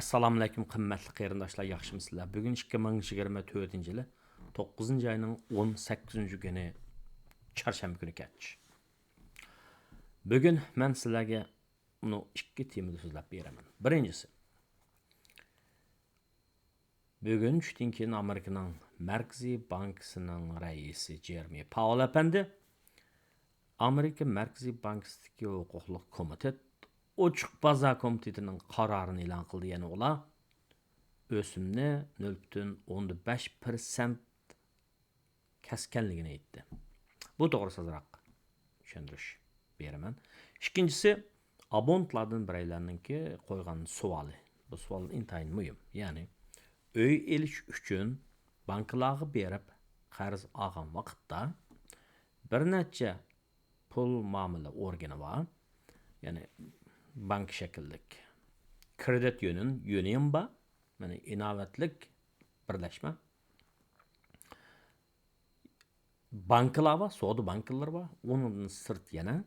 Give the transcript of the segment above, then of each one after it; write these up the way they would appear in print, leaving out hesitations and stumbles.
Assalamu alaykum qimmatli qarindoshlar, yaxshimisizlar? Bugun 2024-yil 9-oyning 18-kuni chorshanba kuni kech. Bugun men sizlarga uni ikki temada so'zlab beraman. Birinchisi, bugun tushdan keyin Amerikaning Markaziy bankisining raisi Jeremy Powell apandi Amerika Markaziy bankisidagi huquqliq komitet Ochiq bozor komitetining qarorini e'lon qildi. Ya'ni ular o'simni 0.15% kaskanligini aytdi. Bu to'g'risizroq tushuntirish beraman. Ikkinchisi, abonentlardan biraylarninki qo'ygan savoli. Bu savol intayin muhim. Ya'ni uy elish uchun banklarga berib qarz olgan vaqtda bir necha pul muomala organi var. Ya'ni bank şekillik kredit yönüm var. Yani inovatlik birleşme. Bankalar var, soğudu bankalar var. Onun sırt yana.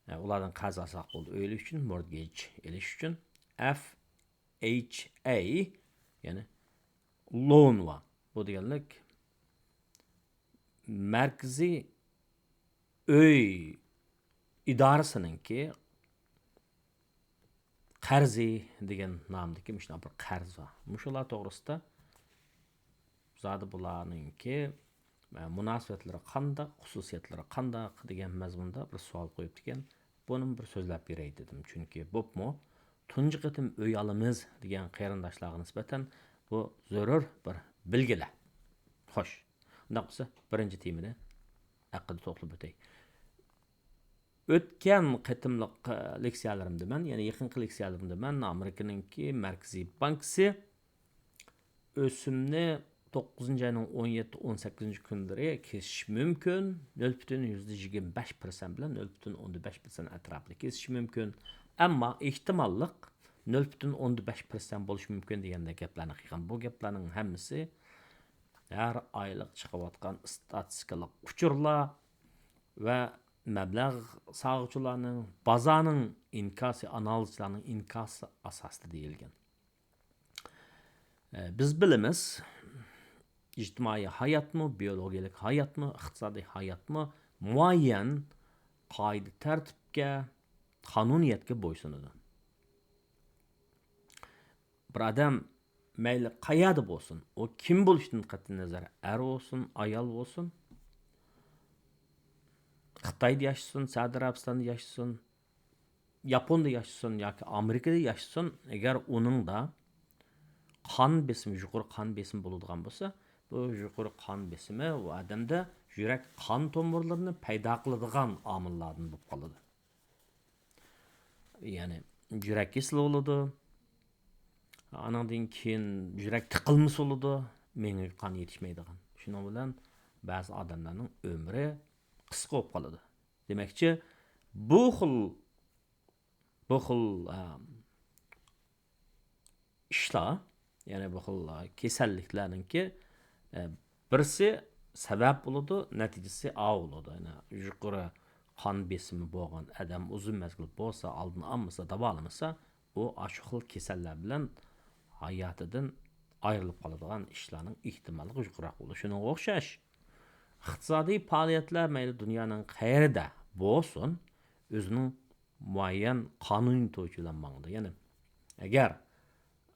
Yani onlardan qarz alsak oldu. Öyle için mortgage eliş için FHA yani loan var. Bu deganlik Merkezi Öy idorasininki qarzi degan nomdagi mana bir qarz var. Mushular to'g'risida zodi bularninki munosabatlari qanday, xususiyatlari qanday degan mazmunda bir savol qo'yib ekan. Buni bir so'zlab beray dedim. Chunki bo'pmi tunji qitim uy olamiz degan qarindoshlarga nisbatan bu zarur bir bilgilar. Xo'sh. Unda bo'lsa birinchi temada haqida to'xtalib o'tay. O'tgan qitimliq leksiyalarimda men, ya'ni yaqinqi leksiyalarimda men Amerikaninki Markaziy bankisi o'simni 9-oyning 17-18 kunlari kesish mumkin. 0.25% bilan 0.15% atrofida kesish mumkin. Ammo ehtimollik 0.15% bo'lishi mumkin deganda gaplarni qilgan. Bu gaplarning hammasi har oylik chiqayotgan statistikalik uchurlar va mablag' sog'uvchilarning bozorning inkasi, analizchilarning inkasi asosida deyilgan. Biz bilamiz, ijtimoiy hayotmi, biologik hayotmi, iqtisodiy hayotmi muayyan qoida tartibga, qonuniyatga bo'ysunadi. Bir odam mayli qayerda bo'lsin, u kim bo'lishidan qat'iy nazar, er bo'lsin, ayol bo'lsin, Xitoyda yaşasın, Saudiya Arabistonda yaşasın, Yaponiyada yaşasın yoki Amerikada yaşasın, agar uning da qon besimi, yuqori qon besimi bo'ladigan bo'lsa, bu yuqori qon besimi u odamda yurak qon tomirlarini paydo qiladigan omillardan bo'lib qoladi. Ya'ni yurak kesili bo'ladi. Anandan keyin yurak tiqilmasi bo'ladi, menga qon yetishmaydigan. Shuning bilan ba'zi odamlarning umri qisqa bo'lib qoladi. Demakchi, bu xil ishlar, ya'ni bu xil kasalliklarningki birisi sabab bo'ladi, natijasi a bo'ladi. Ya'ni yuqori qon besimi bo'lgan odam uzun mazgil bo'lsa, oldin olmasa, davolamasa, u shu xil kasallar bilan hayotidan ayrilib qoladigan ishlarning ehtimoli yuqoroq bo'ladi. Shunga o'xshash iqtisodiy faoliyatlar mayli dunyoning qayerida bo'lsin, o'zining muayyan qonuniy to'ychilanmoqda. Ya'ni agar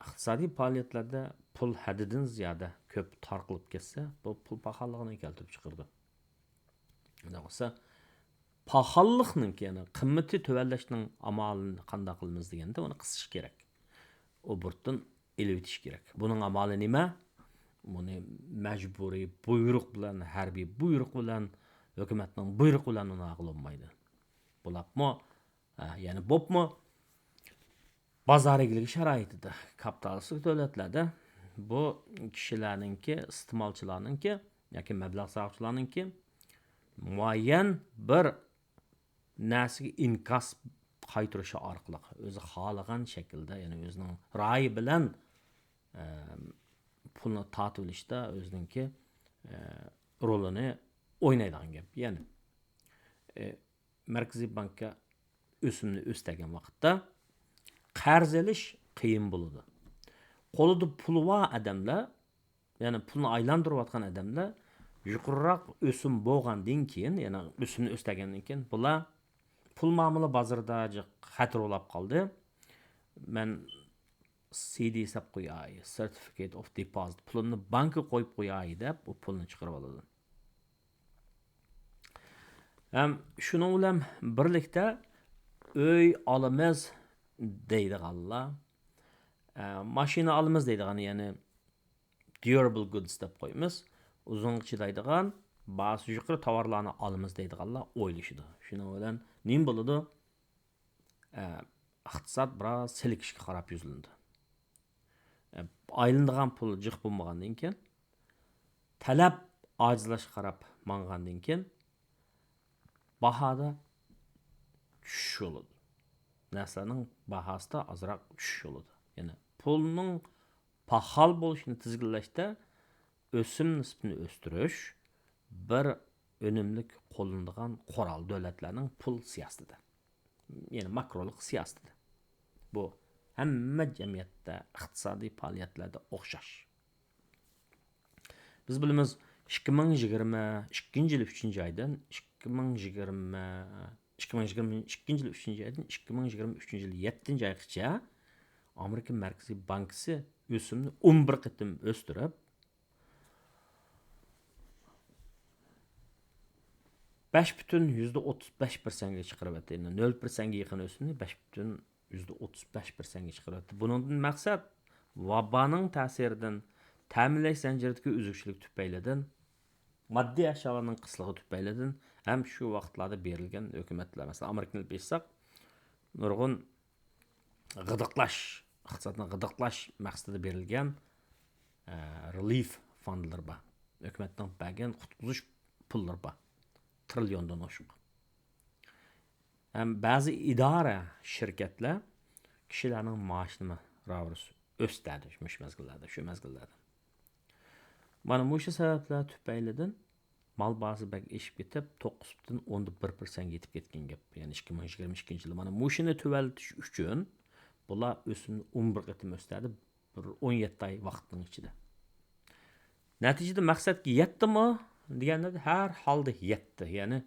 iqtisodiy faoliyatlarda pul haddidan ziyoda ko'p tarqalib ketsa, bu pul paxalligini keltirib chiqardi. Unda bo'lsa, paxallikning, ya'ni qimmati tuvanlashning amalini qanday qilamiz deganda uni qisish kerak. U burtdan elib o'tish kerak. Buning amali nima? Buni majburiy buyruq bilan, harbiy buyruq bilan, hukumatning buyruq bilan uni aqlolmaydi. Bo'lapmi? Ya'ni bo'pmi? Bozor egiligi sharoitida kapitalistik davlatlarda bu kishilarningki, iste'molchilarningki yoki mablag' sog'uvchilarningki muayyan bir narsaga inkas qaytirishi orqali o'zi xohlagan shaklda, ya'ni o'zining ra'yi bilan pulni tatib olishda o'zininki rolini o'ynaydigan gap. Ya'ni Markaziy bankka o'simni o'stagan vaqtda qarz olish qiyin bo'ladi. Qo'lida puli bor odamlar, ya'ni pulni aylantirayotgan odamlar yuqoriroq o'sim bo'lgandan keyin, ya'ni o'simni o'stagandan keyin bular pul muomala bozorida xatir bo'lib qoldi. Men CD hisob qo'yay, Certificate of Deposit pulini bankka qo'yib qo'yay deb bu pulni chiqarib oladi. Shuning bilan birlikda uy olamiz deydiganlar, mashina olamiz deydigan, ya'ni durable goods deb qo'yamiz. Uzun chidaydigan, ba'zi yuqori tovarlarni olamiz deydiganlar o'ylashidi. Shuning bilan nima bo'ladi? Iqtisod biroz selekishga qarab yuzlandi. Aylanadigan pul jiq bo'lmagandan keyin, talab ojizlashga qarab mangandan keyin bahada tushish bo'ladi. Narsaning bahasida azroq tushish bo'ladi. Ya'ni pulning pahal bo'lishini tizginlashda o'sim nisbini o'stirish bir önümlük qo'llanadigan qoral davlatlarning pul siyosatida. Ya'ni makrolik siyosatida. Bu hamma jamiyatda iqtisodiy faoliyatlarda o'xshash. Biz bilamiz 2022 yil 3-oydan 2022 yil 3-oydan 2023 yil 7-oygacha Amerika Markaziy Bankisi o'simni 11 qitim o'stirib 5,35%ga chiqarib o'tdi. 0,% yaqin o'simni 5,35%ga chiqarib o'tdi. Buningdan maqsad vaboning ta'siridan, ta'minlash zanjiridagi uzukchilik tufaylidan, moddiy ashyolarning qislig'i tufaylidan ham shu vaqtlarda berilgan hukumatlar, masalan, Amerikani bilsak, nurg'un g'idiqlash, iqtisodni g'idiqlash maqsadida berilgan relief fondlar bor. Hukumatning bergan qutqizish pullari bor. Trilyondan oshiq. Ham ba'zi idora, shirkatlar kishilarning maoshini ravus o'stadi shu mezgillarda. Mana bu sabablar tufaylidan mal bazı bak eshib ketib 9,1% yetib ketgan gap. Ya'ni 2022 yilda mana bu shuni tuvaltish uchun bular o'simni 11 qitim o'stadi bir 17 oy vaqtning ichida. Natijada maqsadga yetdimi deganda har holda yetdi. Ya'ni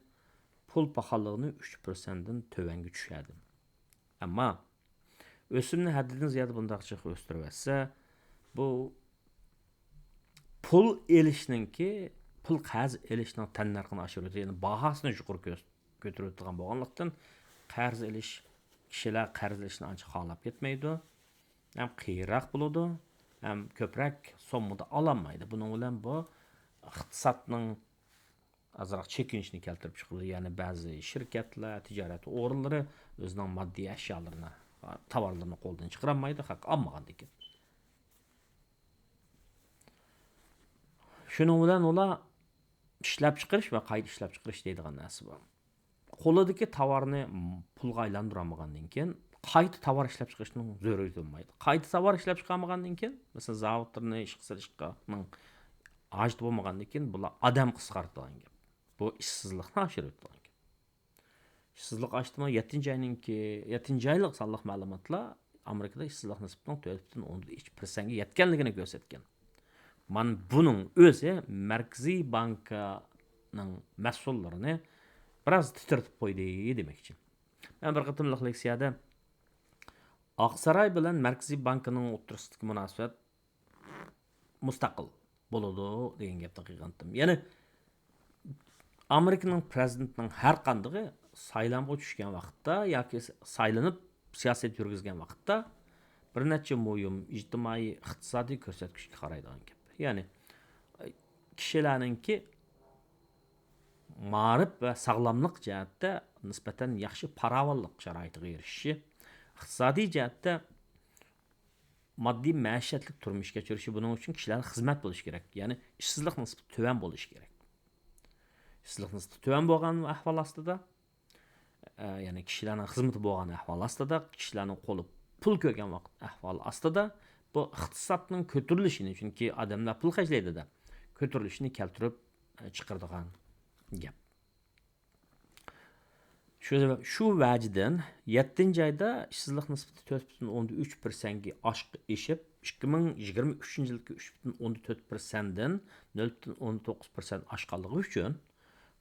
pul pahalılığını 3% dan tövanga tushadi. Ammo o'simni haddidan ziyod bundaqcha o'stirib bu pul elishninki pul qarz elishning tannarxini oshiradi. Ya'ni bahosini yuqori ko'taradigan bo'lganlikdan qarz elish kishilar qarz elishni ancha xohlab ketmaydi. Ham qiyroq bo'ladi, ham ko'proq sommada ololmaydi. Buning bilan bu iqtisodning azroq chekinishni keltirib chiqadi. Ya'ni ba'zi shirkatlar, tijorat o'rinlari o'zining moddiy ashyolarini, tovarlarini qo'ldan chiqarolmaydi, haq olmagandan keyin. Shuning bilan ular ishlab chiqarish va qayta ishlab chiqarish deydigan narsa bor. Qo'lidagi tovarni pulga aylantirolmagandan keyin qayta tovar ishlab chiqarishning zarurati bo'lmaydi. Qayta tovar ishlab chiqarmagandan keyin, masalan, zavodlarni ish qilishning hojat bo'lmagandan keyin bular odam qisqartirgan gap. Bu ishsizlikni oshirib turgan. Ishsizlik oshdi 7-oylik sonliq ma'lumotlar Amerikada ishsizlik nisbatining 4,3% ga yetganligini ko'rsatgan. Man buning o'zi Markaziy bankning mas'ullarini biroz titratib qo'ydi demoqchi. Men bir qatimliq leksiyada Oqsaroy bilan Markaziy bankining o'rtasidagi munosabat mustaqil bo'ladi degan gapni qilgandim. Ya'ni Amerikaning prezidentining har qanday saylanga tushgan vaqtda yoki saylanib siyosat yurgizgan vaqtda bir necha muhim ijtimoiy iqtisodiy ko'rsatkichga qaraydigan gap. Ya'ni kishilarningki ma'rif va sog'lomlik jihatda nisbatan yaxshi farovonlik sharoitiga erishishi, iqtisodiy jihatda moddiy ma'ishatlik turmushga chiqishi, buning uchun kishilar xizmat bo'lishi kerak. Ya'ni ishsizlik nisbati tuvan bo'lishi kerak. Ishsizlik nisbati tuvan bo'lgan ahvol ostida, ya'ni kishilarning xizmati bo'lgan ahvol ostida, kishilarning qo'li pul ko'rgan vaqt ahvol ostida bu iqtisodning ko'tarilishini, chunki odamlar pul xarjlaydi-da, ko'tarilishini keltirib chiqaradigan gap. Şu vəcidən 7-ci ayda işsizlik nisbəti 4,3%-ге eşib 2023-cü ilki 3,4%-dən 0,19% aşqanlığı üçün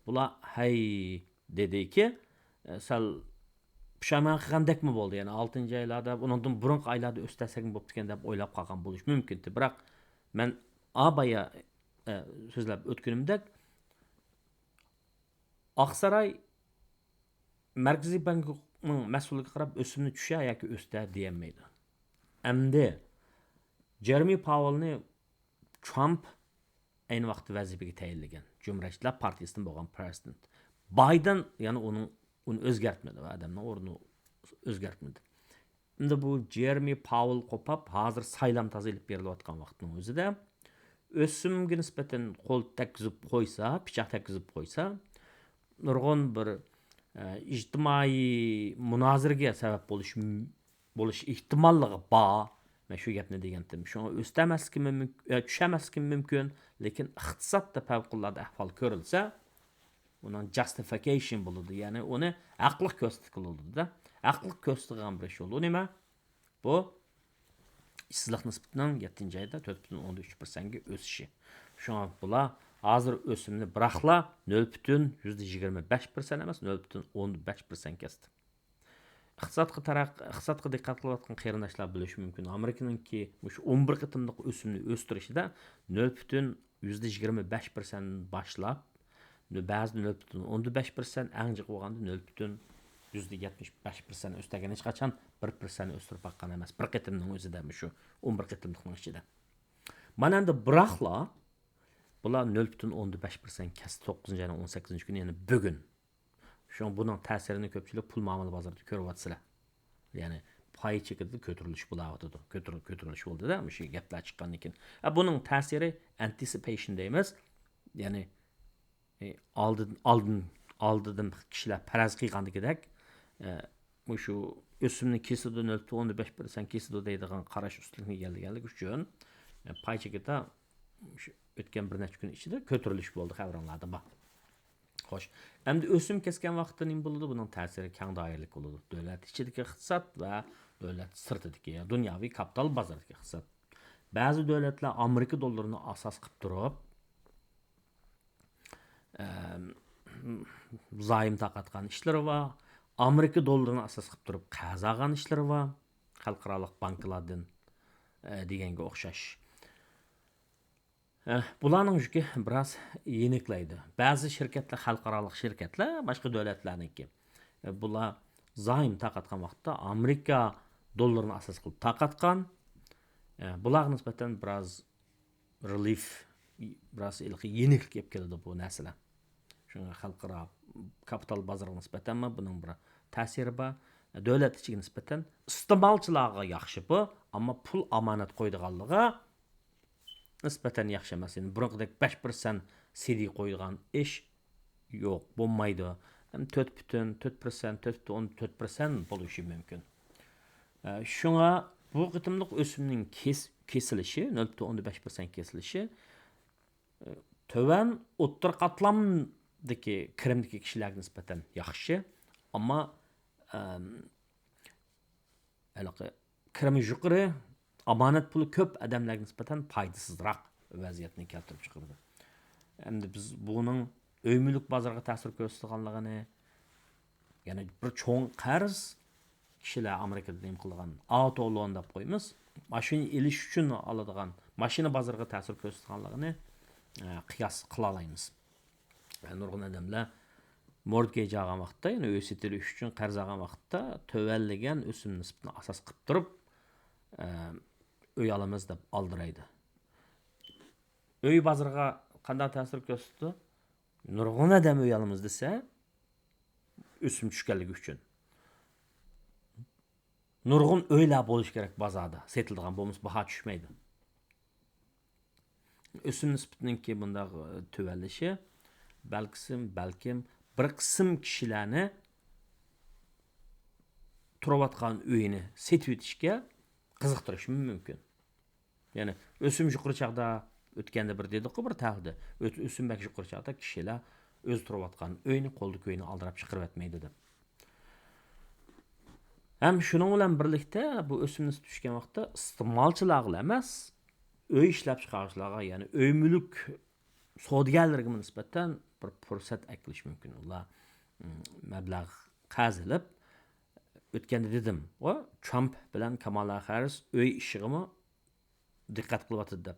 bular hey dedi ki, sal pişaman qilgandekmi bo'ldi. Ya'ni 6-cı aylarda, bundan burunqi aylarda o'stasakmi bo'pti ekan deb o'ylab qolgan bo'lish mumkin. Biroq men abaya so'zlab o'tganimdek Aqsaray Markaziy bankning mas'uliga qarab o'simni tusha yoki o'sta deyolmaydi. Endi Jeremy Powellni Trump ayni vaqtda vazifaga tayinlagan. Cumhuriyetçiler partiyasidan bo'lgan president. Biden ya'ni uni o'zgartmadi va odamning o'rnini o'zgartmadi. Endi bu Jeremy Powell qopab, hozir saylam tazilib berilayotgan vaqtning o'zida o'simga nisbatan qo'l takkizib qo'ysa, pichoq takkizib qo'ysa, nurg'un bir ijtimoiy munoziraga sabab bo'lish ehtimolligi bor. Men shu gapni degandim. Shunga o'stamaslik mumkin, tushamaslik mumkin, lekin iqtisodda favqulodda ahvol ko'rilsa, uning justification bo'ladi. Ya'ni uni aqliy ko'rsatiladi-da. Aqliy ko'rsatilgan bir ish yo'li nima? Bu işsizlik nisbatining 7-ci ayda 4,13%-ga o'sishi. Shunga bular hozir o'simni biroqla 0,25% emas, 0,15% kesdi. iqtisodga diqqat qilayotgan qarindoshlar bilishi mumkin. Amerikaningki shu 11 qitimliq o'simni o'stirishida 0,25% boshlab, ba'zi 0,15%, eng jiq bo'lganda 0,75% o'stagan hech qachon 1% o'stirib baqqan emas. Bir qitimning o'zida shu 11 qitimliqning ichida. Mana endi biroqla bular 0,15% kesdi 9-ayning 18-kuni, ya'ni bugun. Şu bunun təsirini köpçülük pul muamele bazarında görüyotsizlar. Yani pay çekildi, kötürülüş buladı. Kötürülüş oldu da, şey gaplar çıqqandan keyin. Bunun təsiri anticipation deyimiz. Yani aldıdan kişiler paraz qilgandagidek şu o'simni kesidi 0,15% kesidi deydigan qarash ustunga kelganligi uchun pay chekida o'tgan bir necha kun ichida kötürülüş bo'ldi xabarlarda bor. Xo'sh. Endi o'sim kesgan vaqtda nima bo'ladi? Buning ta'siri keng doiralik bo'ladi. Davlat ichidagi iqtisod va davlat sirtidagi, dunyoviy kapital bozoridagi iqtisod. Ba'zi davlatlar Amerika dollarini asos qilib turib, zoim taqatgan ishlari va Amerika dollarini asos qilib turib qazagan ishlari va xalqaro banklardan deganga o'xshash. Bularning yuki biroz yeniklaydi. Ba'zi shirkatlar, xalqaro shirkatlar, boshqa davlatlarniki. Bular zoim taqatgan vaqtda Amerika dollarini asos qilib taqatgan. Bular nisbatan biroz relief, biroz yeniklik kelib keladi bu narsalar. Shunga xalqaro kapital bozoriga nisbatan buning bir ta'siri bor. Davlat ichiga nisbatan iste'molchilarga yaxshi bu, ammo pul omonat qo'ydiganligi nisbatan yaxshi emas. Yani burunqidek 5% CD qo'yilgan ish yo'q, bo'lmaydi. 4,4%, 4,14% bo'lishi mumkin. Shunga bu qitimliq o'simning kesilishi, 0,15% kesilishi tövan o'ttir qatlamdagi kirimdagi kishilarga nisbatan yaxshi, ammo kirimi yuqori, amonat puli ko'p odamlarga nisbatan foydasizroq vaziyatni keltirib chiqardi. Endi biz buning uy mulk bozoriga ta'sir ko'rsatganligini, ya'ni bir cho'ng qarz kishilar Amerikada nima qilgan auto loan deb qo'yamiz, mashina elish uchun oladigan mashina bozoriga ta'sir ko'rsatganligini qiyos qila olamiz. Nurg'un odamlar mortgage olgan vaqtda, ya'ni uy sotilish uchun qarz olgan vaqtda tovanlagan o'sim nisbatini asos qilib turib uy olamiz deb oldiraydi. Uy bozoriga qanday ta'sir ko'rsatdi? Nurg'un odam uy olamiz desa, o'sim tushganligi uchun. Nurg'un uylar bo'lish kerak bozorda. Setilgan bo'lmasa baho tushmaydi. O'sim nisbatininki bunday tuvalishi balkim bir qism kishilarni turayotgan uyini setib etishga qiziqtirishi mumkin. Ya'ni o'sim yuqori chaqda o'tganda bir dedik-ku bir taqdi. O'sim bak yuqori chaqda kishilar o'z turayotgan uyini, qo'lda uyini aldirab chiqarib etmaydi deb. Hem şunun bilan birlikte bu o'simni tushgan vaqtda iste'molchilarga emas, uy ishlab chiqaruvchilarga, ya'ni uy mulk savdogarlarga nisbatan bir fursat akilish mumkin. Ular mablag' qazilib o'tganda dedim, va Trump bilan Kamala Harris uy ishig'imi diqqat qilyapti deb.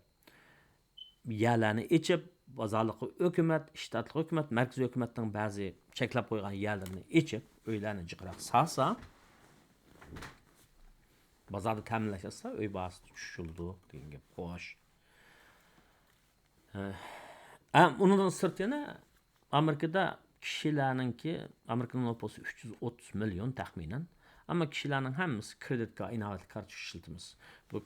Yerlarni ichib, bozorliq hukumat, shtatlik hukumat, markaziy hukumatning ba'zi cheklab qo'ygan yerlarni ichib, uylarni jiqroq salsa, bozorda ta'minlashsa, uy bahasi tushildi degan gap xo'sh. Undan sırt yana Amerikada kishilarninki, Amerikaning nüfusu 330 milyon taxminan. Ama kishilarning hammasi kredit kartı, inovatli kart ishlatamiz. Bu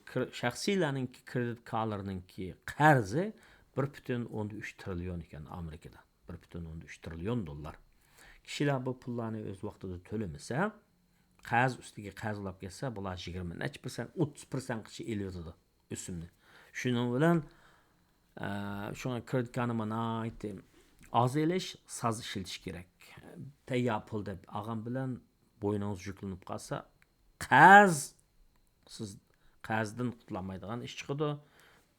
shaxsiylarninki kredit kartlarninki qarzi 1,3 trilyon ekan Amerikada. 1,3 trilyon dollar. Kishilar bu pullarni o'z vaqtida to'lamasa, qarz ustiga qarzlab kelsa, bular 20 necha %, 30%gacha eliyotdi o'simni. Shuning bilan shunga kredit kartni mana aytdim. Az elish, saz ishiltish kerak. Tayyor pul deb olgan bilan bo'yningiz yuklanib qolsa, siz qarzdan qutulmaydigan ish chiqadi.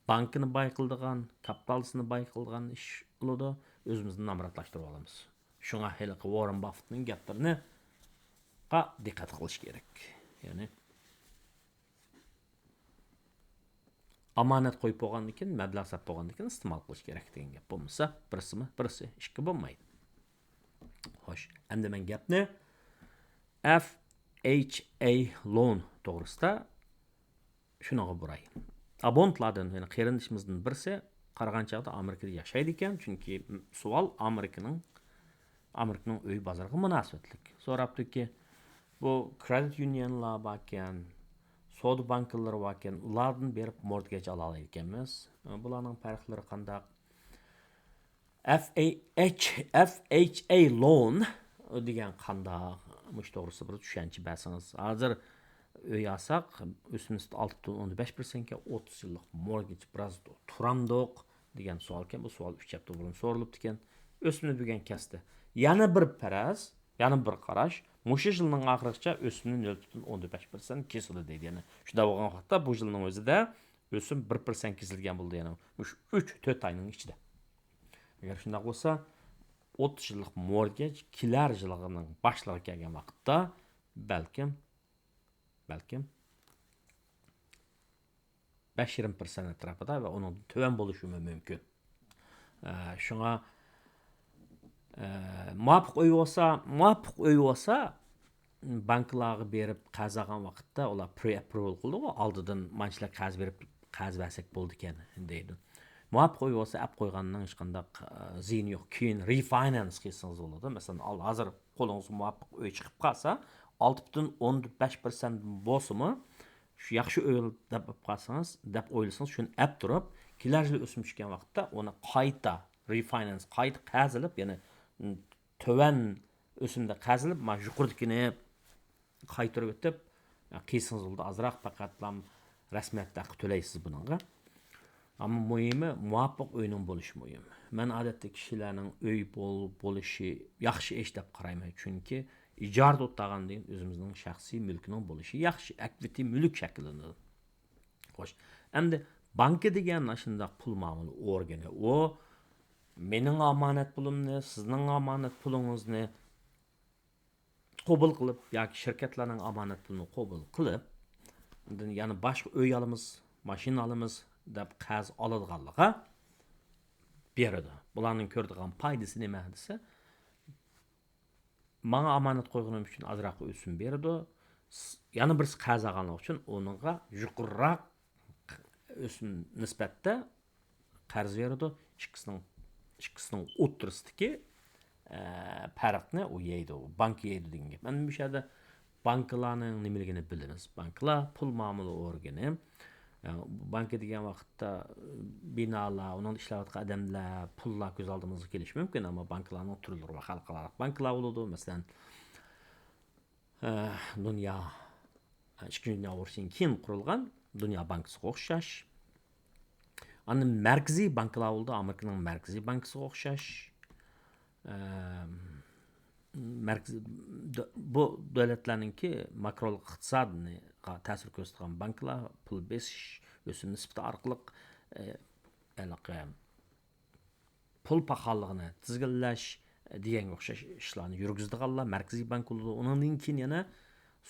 Bankini bay qildigan, kapitalsini bay qildigan ish bo'ladi. O'zimizni namratlashtirib olamiz. Shunga hali Warren Buffettning gaplarini diqqat qilish kerak. Ya'ni amonat qo'yib qo'ygandan keyin, mablag' saqlab qo'ygandan keyin iste'mol qilish kerak degan gap bo'lmasa, birisi ishga bo'lmaydi. Xo'sh, endi men gapni FHA loan to'g'risida shunaqa buray. Abonentlardan, ya'ni qarindishimizdan birisi qaragan chaqda Amerikada yashaydi ekan, chunki savol Amerikaning uy bozoriga munosabatlik. So'rabdiki, bu credit unionlar bor ekan, savdo banklari bor ekan, ulardan berib mortgage ola oladi ekanmiz. Bularning farqlari qanday? FHA loan degan qanday? Mush to'g'risi bir tushuncha bersangiz. Hozir uy olsak, o'simni 6,15%ga 30 yillik mortgage biroz turamdoq degan savol ekan. Bu savol 3 hafta burun so'rilibdi ekan. O'simni degan kasdi. Yana bir qarash, mush yilning oxirigacha o'simni 0,15% kesildi deydi. Ya'ni shunda bo'lgan vaqtda bu yilning o'zida o'sim 1% kesilgan bo'ldi, ya'ni mush 3-4 oyning ichida. Agar shunday bo'lsa, 30 yillik mortgage kelar yilining boshlariga kelgan vaqtda balkim 5-20% atrofida va uning tuvan bo'lishi mumkin. Shunga muvafiq uy bo'lsa, banklarga berib qarz olgan vaqtda ular pre-approval qildi, oldidan manchilar qarz berib qarz bersak bo'ldi ekan deydi. Muvafiq uy bo'lsa, ap qo'yganning hech qanday ziyni yo'q. Keyin refinance qilsangiz bo'ladi. Masalan, hozir qo'lingizga muvafiq uy chiqib qolsa, 6,15% bo'lsa-mi, shu yaxshi uy deb qolsangiz, deb o'ylasangiz, shuni ap turib, kelar yil o'sim tushgan vaqtda uni qayta refinance qazilib, ya'ni tuvan o'simda qazilib, mana yuqoridagini qaytarib o'tib, qiysangiz bo'ldi. Azroq faqat rasmiyatda to'laysiz buningga. Ama muhimi muvafiq uyning bo'lishi muhim. Men odatda kishilarning uy bo'lishi yaxshi ish deb qarayman, chunki ijarada o'tgandan keyin o'zimizning shaxsiy mulkining bo'lishi yaxshi, aktiv mulk shakllanadi. Xo'sh, endi bank degan shunda pul muomala organi. O mening omonat pulimni, sizning omonat pulingizni qabul qilib yoki shirkatlarning omonat pulini qabul qilib, ya'ni boshqa uy olamiz, mashina olamiz deb qarz oladiganlarga beradi. Bularning ko'radigan foydasi nima desa, menga omonat qo'yganim uchun azroq o'sim beradi. Yana birisi qarz olganlar uchun uningga yuqoriroq o'sim nisbatda qarz beradi. Ikkisining o'tirisidagi farqni u yeydi, bank yeydi degan gap. Men bu yerda banklarning nimaligini bilamiz. Banklar pul muomala organi. Banka degan vaqtda binolar, uning ishlayotgan odamlar, pullar ko'z oldimizga kelishi mumkin, ammo banklarning turlari va xalqaro banklar bo'ladi. Masalan, dunyo ikkinchi dunyo urushidan keyin qurilgan Dunyo bankasiga o'xshash. Ana markaziy banklar bo'ldi, Amerikaning markaziy bankasiga o'xshash. bu davlatlarninki makrolik iqtisodni ta'sir ko'rsatgan banklar pul besish o'sim nisbati orqali pul paxalligini tizginlash deganga o'xshash ishlarni yurgizdiganlar markaziy bank bo'ladi. Undan keyin yana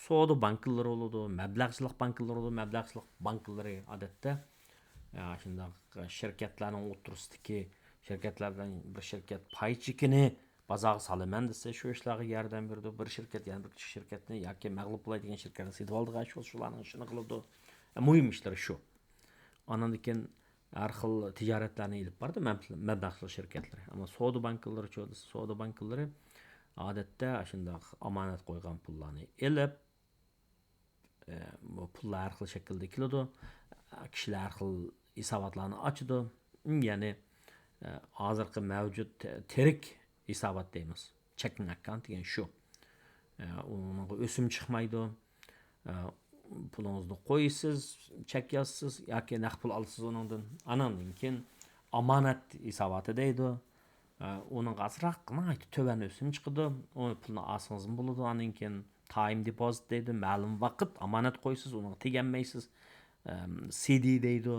savdo banklari bo'ladi, mablag'chilik banklari bo'ladi. Mablag'chilik banklari odatda shundoq shirkatlarning o'tirisidagi shirkatlardan bir shirkat pay chekini bozorga solaman desa shu ishlarga yordam berdi. Bir shirkat yana bir shirkatni yoki mag'lub bo'ladigan shirkatni sotib oldigan shularning ishini qiladi. Muhim ishlar shu. Ondan keyin har xil tijoratlarni ilib bordi mablag'li shirkatlar. Ammo savdo banklari cho'disi, savdo banklari odatda shundoq omonat qo'ygan pullarni ilib, bu pullar har xil shaklda keladi. Kishilar har xil hisobotlarni ochadi. Ya'ni hozirgi mavjud tirik hisobot deymiz. Checking account degan shu. Unga o'sim chiqmaydi. Pulingizni qo'ysiz, chek yozsiz yoki naqd pul olsiz undan. Anandan keyin omonat hisoboti deydi. Uning asraq to'van o'sim chiqadi. O pulni olsangiz bo'ladi. Andan keyin time deposit deydi. Ma'lum vaqt omonat qo'ysiz, uni teganmaysiz. CD deydi.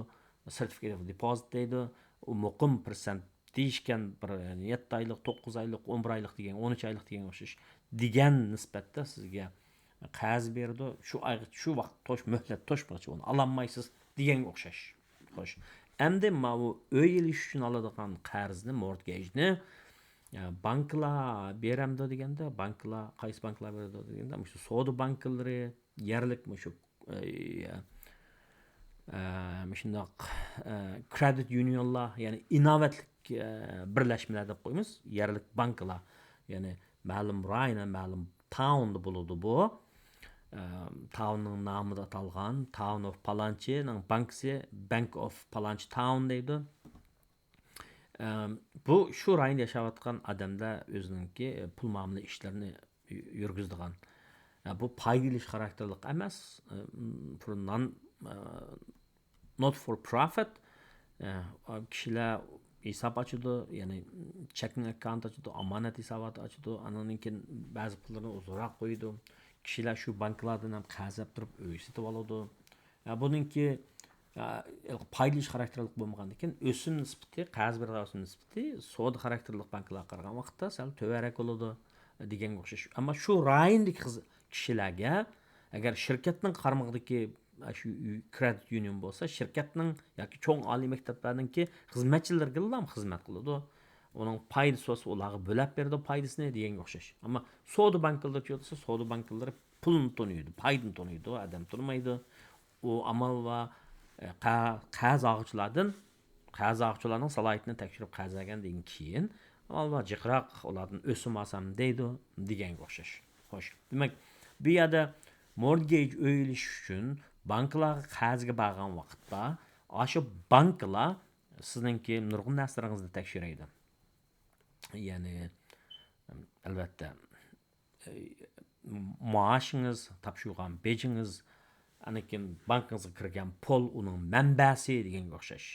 Certificate of deposit deydi. U muqim % deyishgan bir 7 oylik, 9 oylik, 11 oylik degan, 13 oylik degan o'xshash degan nisbatda sizga qarz berdi. Shu vaqt muhlat to'shmoqchi uni ololmaysiz deganga o'xshash. Xo'sh. Endi bu uy ilish uchun oladigan qarzni, mortgajni banklar beramdi deganda, banklar qaysi banklar beradi deganda, shu savdo banklari, yerlik shu shundoq credit unionlar, ya'ni innovatlik birlashmalar deb qo'yamiz. Yerlik banklar, ya'ni ma'lum rayona, ma'lum townda bo'ladi bu. Townning nomida atalgan Town of Palanchining bankisi Bank of Palanchi Town deydi. Bu shu rayonda yashayotgan odamlar o'zininki pul muomala ishlarini yurgizadigan. Bu foydali xarakterlik emas, not for profit. Kishilar hisob ochadi, ya'ni checking account ochadi, omonat hisoboti ochadi, andan keyin ba'zi pullarni uzoqroq qo'yadi. Kishilar shu banklardan ham qarz turib uy sotib oladi. Buningki foydali xarakterlik bo'lmagandan keyin o'sim nisbati, qarz bergan o'sim nisbati savdo xarakterlik banklarga qaragan vaqtda sal to'varak bo'ladi deganga o'xshash. Ammo shu rayondagi kishilarga agar shirkatning qaramog'idagi shu credit union bo'lsa, shirkatning yoki cho'ng oliy maktablarningki xizmatchilariga ham xizmat qiladi. Uning foydasi ularga bo'lib berdi foydasini deganga o'xshash. Ammo savdo banklari cho'disi, savdo banklari pulni to'naydi, foydani to'naydi, odam to'nmaydi. U amal va qarz og'uchilarning salohiyatini tekshirib qarz olgandan keyin amal va jiqroq ulardan o'sim olsam deydi deganga o'xshash. Xo'sh. Demak, bu yerda mortgage o'yilish uchun banklarga qarzga borgan vaqtda o'sha banklar sizningki nurg'un narsalarni tekshiradi. Ya'ni albatta maoshingiz, topshirgan bejingiz, anikin bankingizga kirgan pul uning manbasi deganga o'xshash.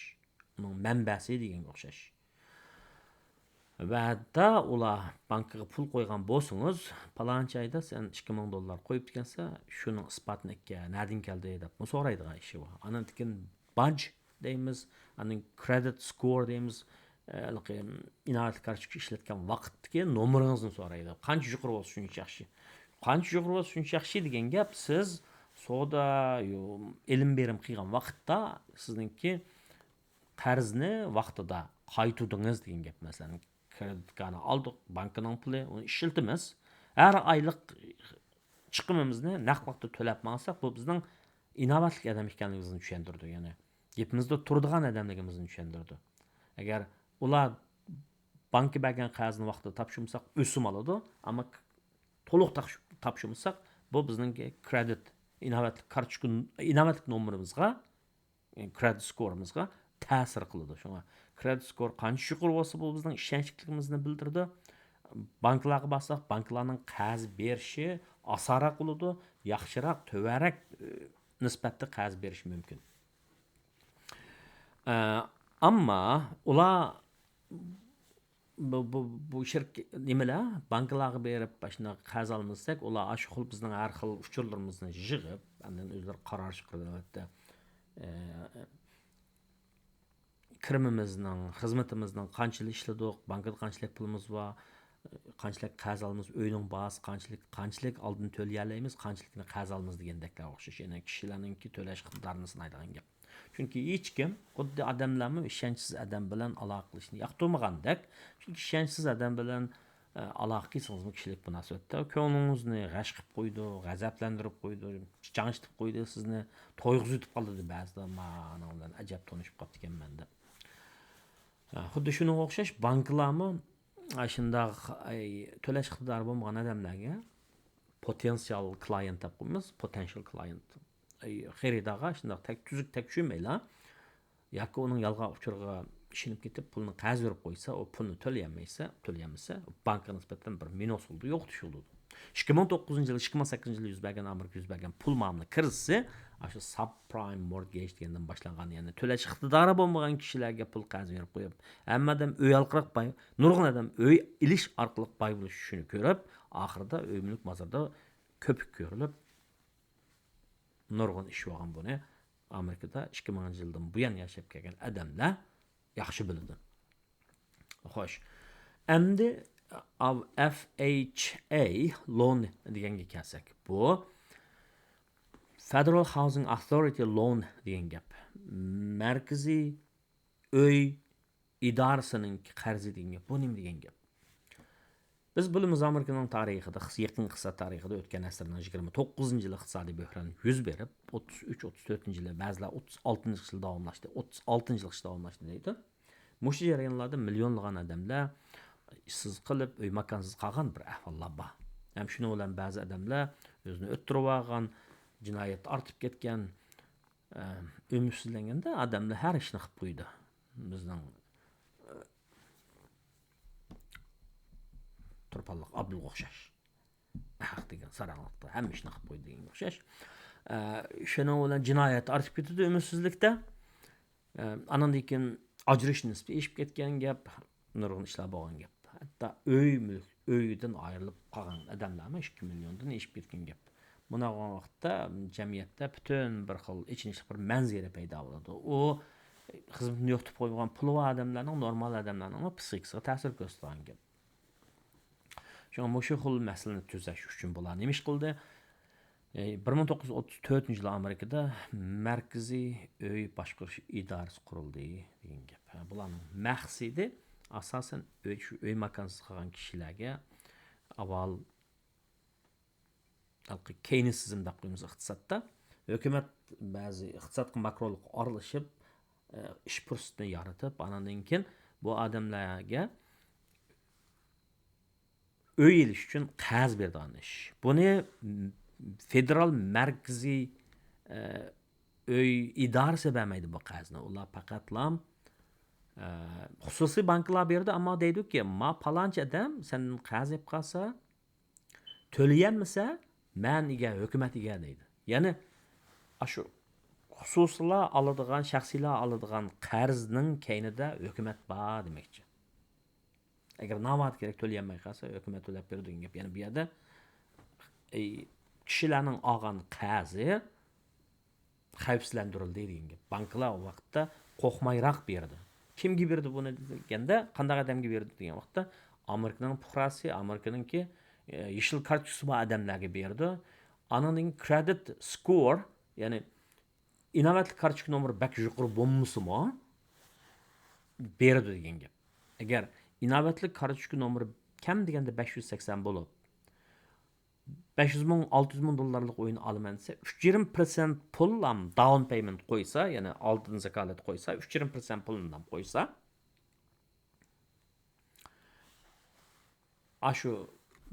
Va da ular bankga pul qo'ygan bo'lsangiz, palonchi oyda sen $2000 qo'yib ekansa, shuning isbotini nerdan keldi deb so'raydigan ishi bor. Anan keyin badge deymiz, anan credit score deymiz. Inoat kartochka ishlatgan vaqtga nomeringizni so'raydi. Qancha yuqori bo'lsa shuncha yaxshi. Qancha yuqori bo'lsa shuncha yaxshi degan gap siz savdo ilm berim qilgan vaqtda sizningki qarzni vaqtida qaytardingiz degan gap. Masalan, kreditni oldik, bankining puli, uni ishlatamiz. Har oylik chiqimimizni naqd vaqtda to'lab olsak, bu bizning innovatlik odam ekanligimizni tushuntirdi. Ya'ni gapimizda turadigan odamligimizni tushuntirdi. Agar ular bankka bergan qarzni vaqtida topshirmasak o'sim oladi, ammo to'liq topshirmasak bu bizning kredit innovatlik nomerimizga, kredit skorimizga ta'sir qiladi. Shunga kredit skor qancha yuqori bo'lsa bu bizning ishonchligimizni bildirdi. Banklarga borsak, banklarning qarz berishi osonroq bo'ladi, yaxshiroq, to'varak nisbatda qarz berish mumkin. Ammo ular bu nimalar bankalarga berib shuna qarz olmasak, ular shu xil bizning har xil uchurlarimizni yig'ib, andan o'zlari qaror chiqardi albatta. Kirimimizning, xizmatimizning qanchalik ishladik, bankada qanchalik pulimiz bor, qanchalik qarz olamiz, uyning bahasi qanchalik oldin to'layolamiz, qanchalikni qarz olamiz degandeklar o'xshash. Ya'ni kishilarningki to'lash iqtidorini sinaydigan gap. Chunki hech kim xuddi odamlarmi ishonchsiz odam bilan aloqa qilishni yoqtirmagandek. Chunki ishonchsiz odam bilan aloqa qilsangiz kishilik munosabatda ko'nglingizni g'ash qilib qo'ydi, g'azablantirib qo'ydi, chanchitib qo'ydi, sizni to'yg'izib qoldi ba'zida. Mana undan ajab tonishib qolib ekanman deb. Xuddi shunga o'xshash banklarmi shundoq to'lash iqtidori bo'lmagan odamlarga potensial client deb qo'yamiz, potential client. Xaridorga shundoq tuzuk tushunmaylar. Yoki uning yolg'on uchurga ishinib ketib, pulni qarz berib qo'ysa, u pulni to'layamasa, bankka nisbatan bir minus bo'ldi, yo'q tushildi. 2009-yil, 2008-yil yuz bergan Amerika yuz bergan pul muomala kirisi, shu subprime mortgage degandan boshlangan, ya'ni to'lash iqtidori bo'lmagan kishilarga pul qarz berib qo'yib, hammadan uy alqirib boy, nurg'un odam uy ilish orqali boy bo'lishini ko'rib, oxirida uy mulk bozorida ko'pik ko'rilib, nurg'un ish bo'lgan buni Amerikada 2000-yildan buyon yashab kelgan odamlar yaxshi biladi. Xo'sh. Endi FHA loan deganga kelsak, bu Federal Housing Authority loan degan gap. Markaziy uy idorasining qarzi degan gap. Bu nima degan gap? Biz bilamiz Amerikaning tarixida, yaqin qissa tarixida o'tgan asrning 29-yil iqtisodiy bo'hroni yuz berib, 33-34-yil, ba'zilar 36-yil davomlashdi, 36-yil davomlashdi deydi. Mush jarayonlarda millionlagan odamlar ishsiz qilib, uy makonsiz qolgan bir ahvollar bor. Ham shuni bilan ba'zi odamlar o'zini o'ttirib olgan, jinoyat ortib ketgan, umidsizlanganda odamlar har ishni qilib qo'ydi. Bizning Turpalliq Abdulga o'xshash. Haq degan saralaqda hamma ishni qilib qo'ydi degan o'xshash. Shuning bilan jinoyat ortib ketdi umidsizlikda. Andan keyin ajrish nisbi eshib ketgan gap, nurg'un ishlar bo'lgan gap. Hatto uydan ayrilib qolgan odamlarmi 2 milliondan eshib ketgan gap. Buna vaqtda jamiyatda butun bir xil ichinishli bir manzara paydo bo'ladi. U xizmatni yo'qotib qo'ygan pul va odamlarning, normal odamlarning psixikasiga ta'sir ko'rsatgan gap. Şuna şu xil masalani tuzash uchun bular nima ish qildi? 1934-yil Amerikada Markaziy uy boshqarish idorasi qurildi degan gap. Bularning maqsadi asosan uy makonsiz qolgan kishilarga avval Keynesizm deb qo'yamiz iqtisodda. Hukumat ba'zi iqtisodga makrolik aralashib, ish fursatini yaratib, andan keyin bu odamlarga uy ilish uchun qarz bergan ish. Buni federal markaziy uy idorasi bermaydi bu qarzni. Ular faqatlam xususiy banklar berdi, ammo deydi-ki, "Ma palonchi odam sendan qarz olib qolsa, to'layolmasa, men hukumat deydi." Ya'ni shu xususiylar oladigan, shaxsiylar oladigan qarzning keynida hukumat bor demoqchi. Agar navbat kerak to'layolmay qolsa, hukumat to'lab beradi degan gap. Ya'ni bu yerda kishilarning olgan qarzi xavfsizlantirildi degan gap. Banklar o vaqtda qo'rqmayroq berdi. Kimga berdi buni deganda, qanday odamga berdi degan vaqtda Amerikaning fuqarosi, Amerikaningki yeshil kartochkasi bor odamlarga berdi. Ananing credit score, ya'ni inovatli kartochka nomeri bak yuqori bo'lmasa-mo berdi degan gap. Agar inovatli kartochka nomeri kam deganda 580 bo'lib, 500 ming, 600 ming dollarlik o'yin olaman desa, 3,5% pul down payment qo'ysa, ya'ni oldin zakolat qo'ysa, 3,5% pulini qo'ysa, shu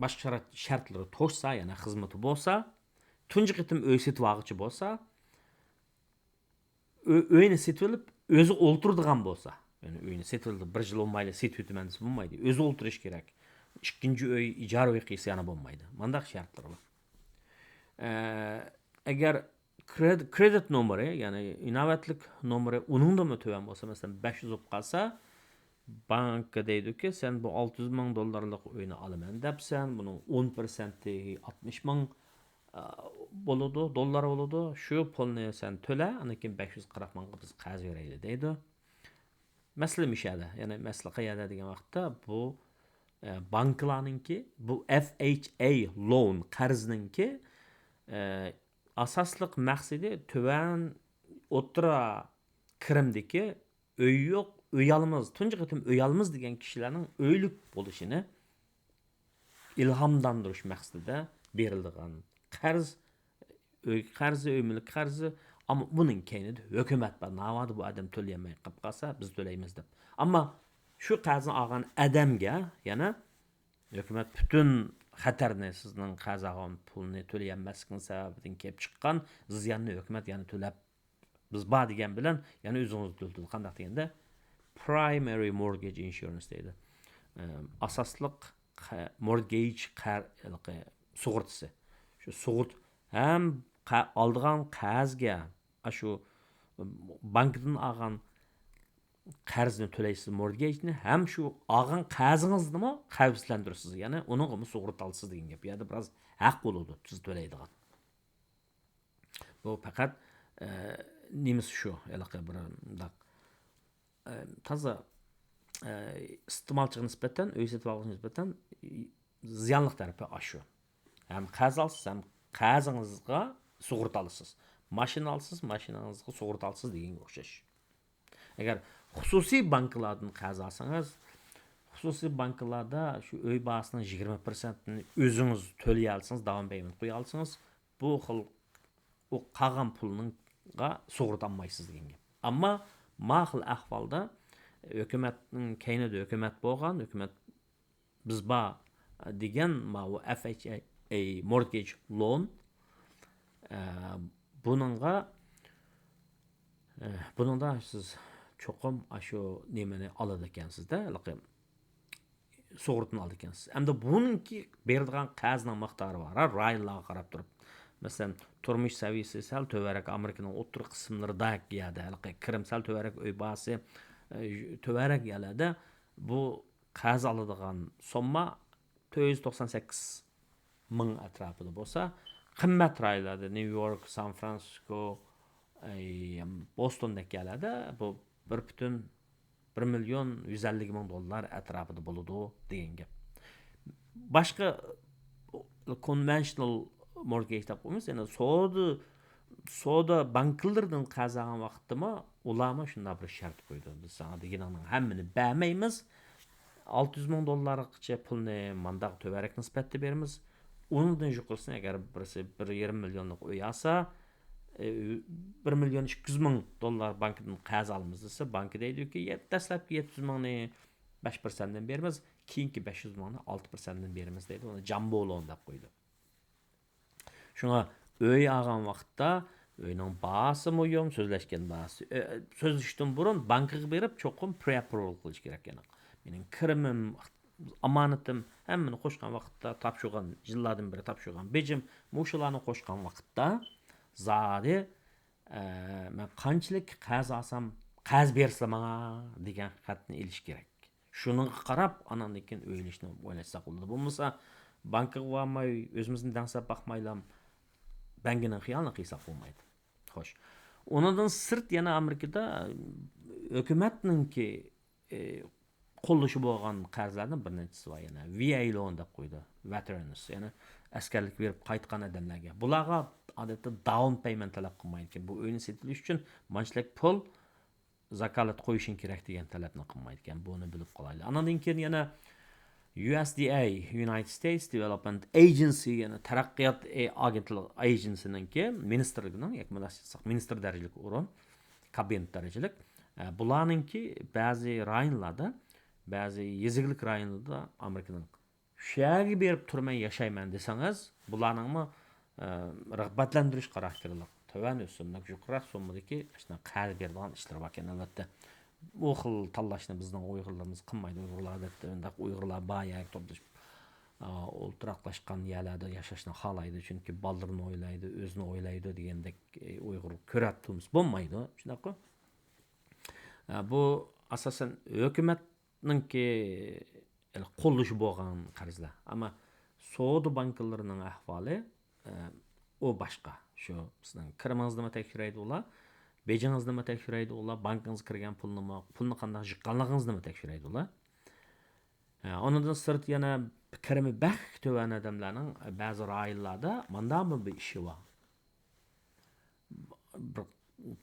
boshqa shartlari to'shsa, ya'ni xizmati bo'lsa, tunji qitim uy setib olg'ichi bo'lsa, uyni setib olib, o'zi o'ltiradigan bo'lsa, ya'ni uyni setib olib 1 yil olmayli setib o'taman desa bo'lmaydi. O'zi o'ltirish kerak. Ikkinchi uy ijara uy qilsa yana bo'lmaydi. Mandaq shartlar bor. Agar kredit nomeri, ya'ni inovatlik nomeri uningdan to'g'an bo'lsa, masalan 500 bo'lib qolsa, banka deydi ki sen bu 600 ming dollarlık oyunu alaman depsen bunun 10% 60 ming boludu, dollar boludu. Şu pulni sen töle, anakin 540 mingga biz qarz berayli deydi. Məsələ müşədə, yəni məsələ qayada degan vaqtda bu banklarınki bu FHA loan qarzininki asaslıq məqsədi tövən o'tira kirimdiki öy yo'q, öy almaz. Tunji qitim öy almaz degan kishilarning öylük bo'lishini ilhamlandirish maqsadida berilgan qarz, öy qarzi, öy mulk qarzi. Ama bunun keynida hukumat bor. Navoda bu adam to'layolmay qolib qolsa, biz to'laymiz deb. Ammo shu qarzni olgan odamga yana hukumat butun xatarni sizning qarz olgan pulni to'layolmasliginiz sababidan kelib chiqqan ziyonni hukumat yana to'lab biz bor degan bilan yana o'zingiz to'ldi. Qanday deganda primary mortgage insurance deydi. Asosliq mortgage sug'urtasi. Shu sug'urt ham aldığan qarzga shu bankdan olgan qarzni to'laysiz mortgageni ham shu olgan qarzingizni mi xavfsizlantirasiz. Ya'ni uni sug'urta olasiz degan gap. Yerda biroz haq bo'ladi siz to'laydigan. Bu faqat nemisi shu, aloqa bir toza iste'molchiga nisbatan, uy sotib olishga nisbatan ziyonli tarafi shu. Ham qarz olsiz, ham qarzingizga sug'urta olasiz. Mashina olsiz, mashinangizga sug'urta olasiz deganga o'xshash. Agar xususiy banklardan qarz olsangiz, xususiy banklarda shu uy bahasining 20%ni o'zingiz to'lay olsangiz, davom payment qo'ya olsangiz, bu xil o qolgan pulninga sug'urta olmaysiz degan gap. Ammo ma'qul ahvolda hukumatning keynida hukumat bo'lgan, hukumat biz bor degan ma bu FHA mortgage loan buningda siz cho'qim shu nemani oladi ekansizda, sug'urtani oladi ekansiz. Hamda buningki berilgan qarzning miqdori bor, rayonlarga qarab turib. Masalan, turmush saviyasi sal tövrek Amerikaning o'rta qismlarida yerda kirim sal tövrek uy bahasi tövrek yerlarda bu qarz oladigan summa 498 ming atrofida bo'lsa, qimmat rayonlarda New York, San Francisco, Bostondagi yerlarda bu 1 milyon 150 ming dollar atrofida bo'ladi degan gap. Boshqa conventional mortgage deb qo'yamiz, ya'ni soda banklardan qarz olgan vaqtda ularma shunday bir shart qo'ydi. Biz sana deganning hammani bermaymiz. 600 ming dollargacha pulni mandaq to'varak nisbatda beramiz. Undan yuqorisini agar birisi 1,5 millionlik uy olsa, 1 milyon 200 ming dollar bankdan qarz olamiz desa, bank deydiki, dastlabki 700 mingni 5%dan beramiz, keyingi 500 mingni 6%dan beramiz deydi. Uni jumbo loan deb qo'ydi. Shunga öy olgan vaqtda uyning bahasi muhim, so'zlashgan bahasi. So'zlashdan burun bankaga berib cho'qim pre-approval qilish kerak ekan. Mening kirimim, amanetim hammani qo'shgan vaqtda topshirgan, yillardan beri topshirgan bejim, mushularni qo'shgan vaqtda zodi men qanchalik qarz olsam, qarz bersa menga degan xatni elish kerak. Shuni qarab, andan keyin o'ylashni o'ylashsa bo'ladi. Bo'lmasa bankaga bormay, o'zimizni dansab baxmaylam, bankning xiyolini qilsak bo'lmaydi. Xo'sh. Ondan sirt yana Amerikada hukumatninki qo'llashi bo'lgan qarzlardan bir nechasi bor yana. VA loan deb qo'ydi. Veterans, ya'ni askarlik berib qaytgan odamlarga. Bularga odatda down payment talab qilmaydi. Bu uyni setilish uchun manchlik pul zakalat qo'yishing kerak degan talabni qilmaydi ekan. Buni bilib qolaylik. Andan keyin yana USDA, United States Development Agency, yani taraqqiyot agentligi agency'ninki ministerligining minister darajalik o'rin, kabinet darajalik. Bularninki ba'zi rayonlarda, ba'zi yeziglik rayonlarda Amerikaning shuyaga berib turmay yashayman desangiz, bularningmi rag'batlantirish xarakterli to'van o'simlik yuqroq summadagi shuna qarz beradigan ishlar bor ekan albatta. Bu xil tanlashni bizning Uyg'urlarimiz qilmaydi. Uyg'urlar odatda Uyg'urlar bayağı to'plashib o'ltiraqlashgan yerlarda yashashni xohlaydi, chunki bolalarni o'ylaydi, o'zini o'ylaydi degandek Uyg'ur ko'ratimiz bo'lmaydi, shunaqa. Bu asosan hukumat bankinki qo'llishi bo'lgan qarzlar. Ammo savdo banklarining ahvoli o boshqa. Shu sizning kirimingizni tekshiraydi ular, bejingizni tekshiraydi ular, bankingizga kirgan pulni qanday jiqqanligingizni tekshiraydi ular. Ondan sırt yana kirimi bax tövan adamlarning ba'zi rayonlarda mandami bir ishi bor. Bir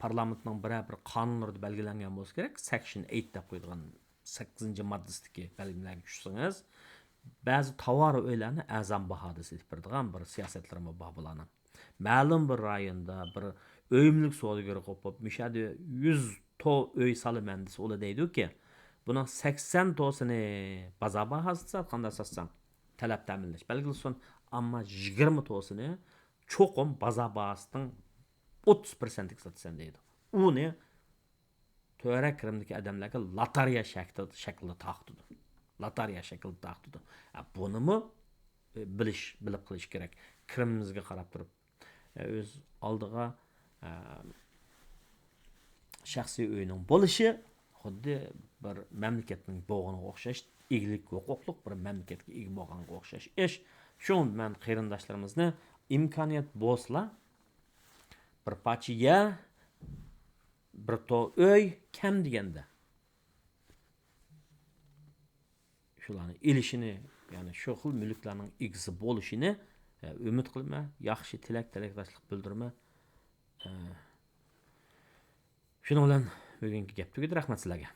parlamentning bir qonunlarda belgilangan bo'lsa kerak, section 8 deb qo'yilgan 8-moddasidagi belgilarga tushsangiz, ba'zi tovar o'ylarni azam bahoda setib beradigan bir siyosatlarimiz bor bularning. Ma'lum bir rayonda bir o'yimlik savdogari qo'pib, mishadi 100 to o'y salaman desa ular deydi-ki, bunun 80 tosini bozor bahosida qanday satsam talab ta'minlash belgilasin, ammo 20 tosini cho'qim bozor bahosining 30% satsan deydi. Uni to'ra kirimdagi odamlarga lotereya shaklida taqtidi. Lotereya shaklida taqtidi. Bunimi bilib qilish kerak. Kirimimizga qarab turib o'z oldiga shaxsiy uyning bo'lishi xuddi bir mamlakatning bo'g'iniga o'xshash, eglik huquqliq bir mamlakatga ega bo'lganga o'xshash ish. Shuni men qarindoshlarimizni imkoniyat bo'lsa bir pachiga bir to o'y kam deganda shularni ilishini, ya'ni shu xil mulklarning egisi bo'lishini umid qilma, yaxshi tilakdoshlik bildirma. Shuning bilan bugungi gap tugadi. Rahmat sizlarga.